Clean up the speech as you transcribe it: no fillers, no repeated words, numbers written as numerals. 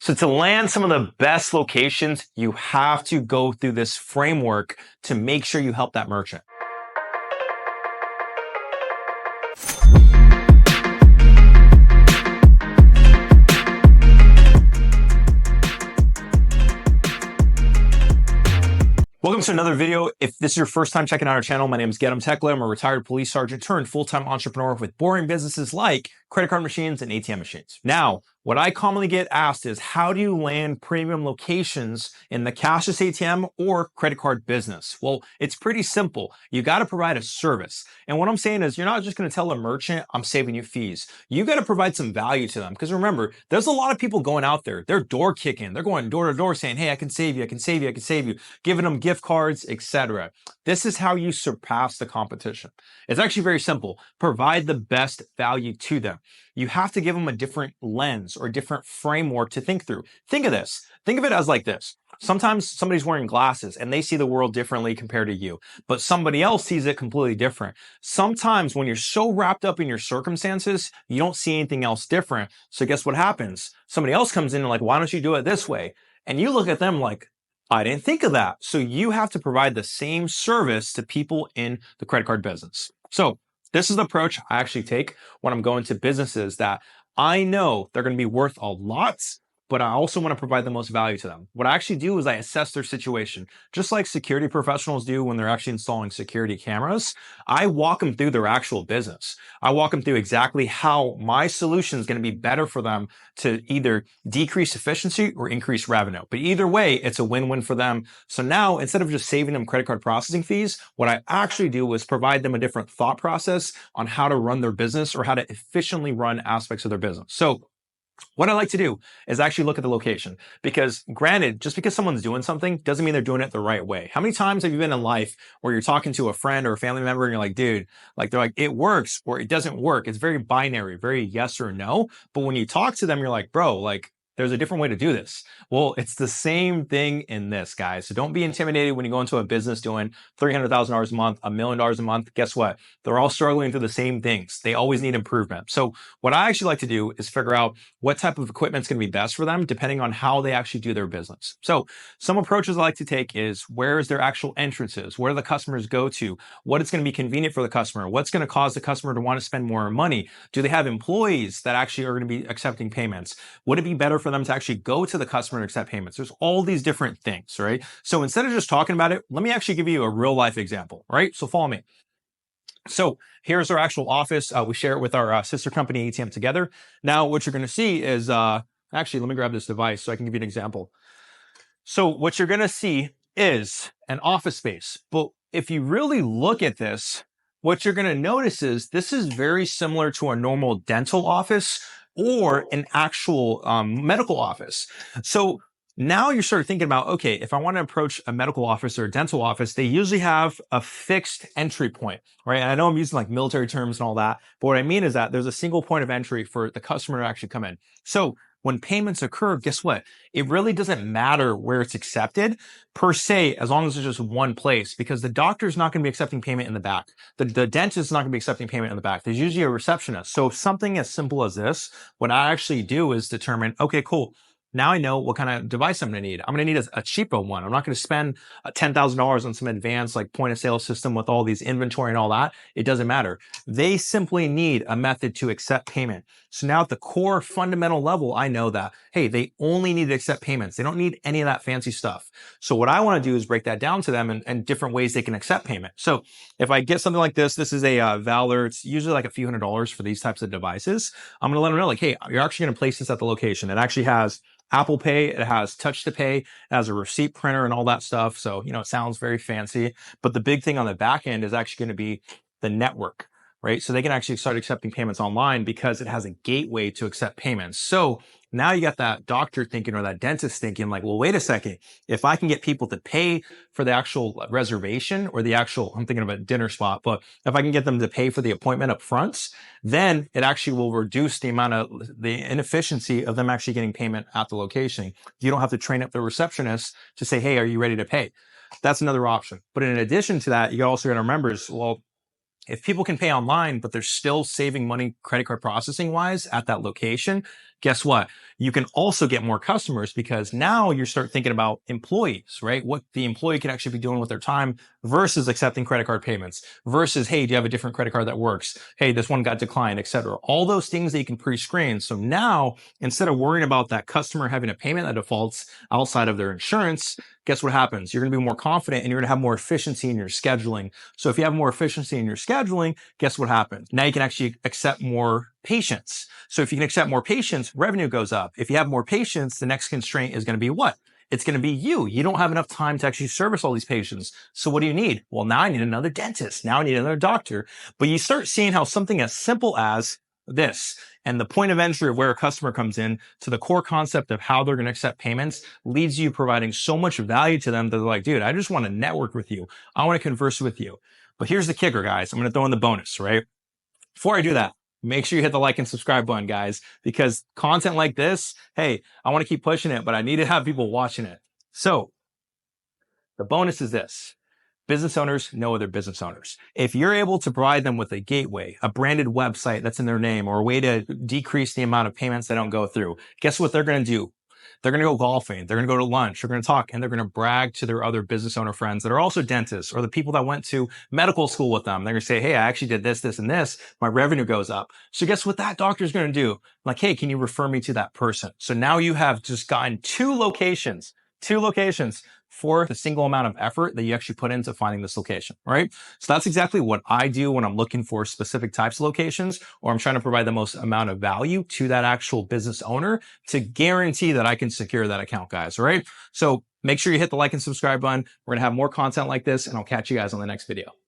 So to land some of the best locations, you have to go through this framework to make sure you help that merchant. Welcome to another video. If this is your first time checking out our channel, my name is Gedem Tekle. I'm a retired police sergeant turned full-time entrepreneur with boring businesses like credit card machines and ATM machines. Now, what I commonly get asked is, how do you land premium locations in the cashless ATM or credit card business? Well, it's pretty simple. You got to provide a service. And what I'm saying is, you're not just going to tell a merchant, I'm saving you fees. You got to provide some value to them. Because remember, there's a lot of people going out there. They're door kicking. They're going door to door saying, hey, I can save you. I can save you. I can save you. Giving them gift cards, etc. This is how you surpass the competition. It's actually very simple. Provide the best value to them. You have to give them a different lens or a different framework to think through. Think of this. Think of it as like this. Sometimes somebody's wearing glasses and they see the world differently compared to you, but somebody else sees it completely different. Sometimes when you're so wrapped up in your circumstances, you don't see anything else different. So guess what happens? Somebody else comes in and like, why don't you do it this way? And you look at them like, I didn't think of that. So you have to provide the same service to people in the credit card business. So this is the approach I actually take when I'm going to businesses that I know they're going to be worth a lot, but I also want to provide the most value to them. What I actually do is I assess their situation, just like security professionals do when they're actually installing security cameras. I walk them through their actual business. I walk them through exactly how my solution is going to be better for them to either decrease efficiency or increase revenue. But either way, it's a win-win for them. So now, instead of just saving them credit card processing fees, what I actually do is provide them a different thought process on how to run their business or how to efficiently run aspects of their business. So what I like to do is actually look at the location, because granted, just because someone's doing something doesn't mean they're doing it the right way. How many times have you been in life where you're talking to a friend or a family member and you're like, dude, like they're like, it works or it doesn't work. It's very binary, very yes or no. But when you talk to them, you're like, bro, like, there's a different way to do this. Well, it's the same thing in this, guys. So don't be intimidated when you go into a business doing $300,000 a month, $1 million a month. Guess what? They're all struggling through the same things. They always need improvement. So what I actually like to do is figure out what type of equipment is going to be best for them, depending on how they actually do their business. So some approaches I like to take is, where is their actual entrances? Where do the customers go to? What is going to be convenient for the customer? What's going to cause the customer to want to spend more money? Do they have employees that actually are going to be accepting payments? Would it be better for them to actually go to the customer and accept payments? There's all these different things, right? So instead of just talking about it, let me actually give you a real life example, right? So follow me. So here's our actual office. We share it with our sister company ATM Together. Now, what you're going to see is, actually, let me grab this device so I can give you an example. So what you're going to see is an office space. But if you really look at this, what you're going to notice is this is very similar to a normal dental office or an actual medical office. So now you're sort of thinking about, okay, if I want to approach a medical office or a dental office, they usually have a fixed entry point, right? And I know I'm using like military terms and all that, but what I mean is that there's a single point of entry for the customer to actually come in. So when payments occur, guess what? It really doesn't matter where it's accepted per se, as long as it's just one place, because the doctor's not going to be accepting payment in the back. The dentist is not going to be accepting payment in the back. There's usually a receptionist. So something as simple as this, what I actually do is determine, okay, cool. Now I know what kind of device I'm going to need. I'm going to need a cheaper one. I'm not going to spend $10,000 on some advanced like point of sale system with all these inventory and all that. It doesn't matter. They simply need a method to accept payment. So now at the core fundamental level, I know that, hey, they only need to accept payments. They don't need any of that fancy stuff. So what I want to do is break that down to them and different ways they can accept payment. So if I get something like this is a Valor. It's usually like a few $100s for these types of devices. I'm going to let them know like, hey, you're actually going to place this at the location. It actually has Apple Pay, it has touch to pay, it has a receipt printer and all that stuff. So, you know, it sounds very fancy, but the big thing on the back end is actually going to be the network, right? So they can actually start accepting payments online because it has a gateway to accept payments. So now you got that doctor thinking or that dentist thinking like, well, wait a second. If I can get people to pay for the actual reservation or the actual, I'm thinking of a dinner spot, but if I can get them to pay for the appointment up front, then it actually will reduce the amount of the inefficiency of them actually getting payment at the location. You don't have to train up the receptionist to say, hey, are you ready to pay? That's another option. But in addition to that, you also got to remember is, well, if people can pay online, but they're still saving money credit card processing wise at that location, guess what? You can also get more customers because now you start thinking about employees, right? What the employee can actually be doing with their time versus accepting credit card payments versus, hey, do you have a different credit card that works? Hey, this one got declined, etc. All those things that you can pre-screen. So now, instead of worrying about that customer having a payment that defaults outside of their insurance, guess what happens? You're going to be more confident and you're going to have more efficiency in your scheduling. So if you have more efficiency in your scheduling, guess what happens? Now you can actually accept more patients. So if you can accept more patients, revenue goes up. If you have more patients, the next constraint is going to be what? It's going to be you. You don't have enough time to actually service all these patients. So what do you need? Well, now I need another dentist. Now I need another doctor. But you start seeing how something as simple as this and the point of entry of where a customer comes in to the core concept of how they're going to accept payments leads you providing so much value to them that they're like, dude, I just want to network with you. I want to converse with you. But here's the kicker, guys. I'm going to throw in the bonus, right? Before I do that, make sure you hit the like and subscribe button, guys, because content like this, hey, I want to keep pushing it, but I need to have people watching it. So the bonus is this. Business owners know other business owners. If you're able to provide them with a gateway, a branded website that's in their name, or a way to decrease the amount of payments they don't go through, guess what they're going to do? They're going to go golfing. They're going to go to lunch. They're going to talk, and they're going to brag to their other business owner friends that are also dentists or the people that went to medical school with them. They're going to say, hey, I actually did this, this, and this. My revenue goes up. So guess what that doctor's going to do? Like, hey, can you refer me to that person? So now you have just gotten two locations for the single amount of effort that you actually put into finding this location, right? So that's exactly what I do when I'm looking for specific types of locations, or I'm trying to provide the most amount of value to that actual business owner to guarantee that I can secure that account, guys, all right? So make sure you hit the like and subscribe button. We're going to have more content like this, and I'll catch you guys on the next video.